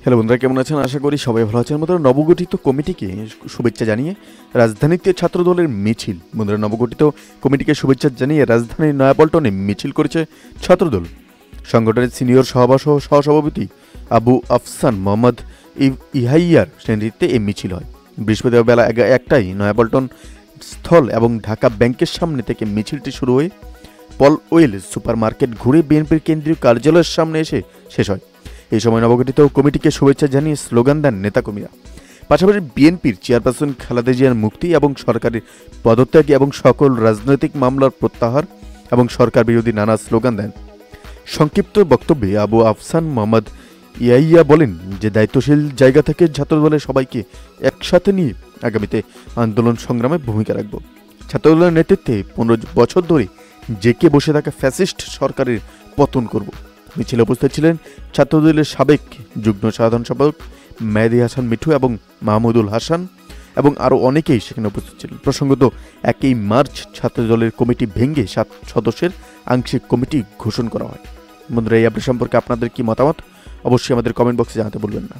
Hello বন্ধুরা, কেমন আছেন? আশা করি সবাই ভালো আছেন। বন্ধুরা, নবগঠিত কমিটিকে শুভেচ্ছা জানিয়ে রাজধানীতে ছাত্রদলের মিছিল। বন্ধুরা, নবগঠিত কমিটিকে শুভেচ্ছা জানিয়ে রাজধানীর নয়াপল্টনে মিছিল করেছে ছাত্রদল। সংগঠনের সিনিয়র সহসভাপতি আবু আফসান মোহাম্মদ ইহাইয়ার নেতৃত্বে এই মিছিল হয়। বৃহস্পতিবার বেলা ১টায় নয়াপল্টন স্থল এবং ঢাকা ব্যাংকের সামনে থেকে মিছিলটি শুরু হয়ে পল ওয়েল সুপার মার্কেট ঘুরে বিএনপির কেন্দ্রীয় কার্যালয়ের সামনে এসে শেষ হয়। এই সময় নবগঠিত কমিটিকে শুভেচ্ছা জানিয়ে স্লোগান দেন নেতাকর্মীরা। পাশাপাশি বিএনপির চেয়ারপারসন খালেদা জিয়ার মুক্তি এবং সরকারের পদত্যাগ এবং সকল রাজনৈতিক মামলার প্রত্যাহার এবং সরকার বিরোধী নানা স্লোগান দেন। সংক্ষিপ্ত বক্তব্যে আবু আফসান মোহাম্মদ ইয়াইয়া বলেন যে দায়িত্বশীল জায়গা থেকে ছাত্রদলের সবাইকে একসাথে নিয়ে আগামীতে আন্দোলন সংগ্রামে ভূমিকা রাখব। ছাত্রদলের নেতৃত্বে ১৫ বছর ধরে জেকে বসে থাকা ফ্যাসিস্ট সরকারের পতন করব। মিছিলে উপস্থিত ছিলেন ছাত্রদলের সাবেক যুগ্ম সাধারণ সম্পাদক মেহেদী হাসান মিঠু এবং মাহমুদুল হাসান এবং আরও অনেকেই সেখানে উপস্থিত ছিলেন। প্রসঙ্গত, ১ মার্চ ছাত্রদলের কমিটি ভেঙে ৭ সদস্যের আংশিক কমিটি ঘোষণা করা হয়। বন্ধুরা, এই আপডেট সম্পর্কে আপনাদের কি মতামত অবশ্যই আমাদের কমেন্ট বক্সে জানাতে ভুলবেন না।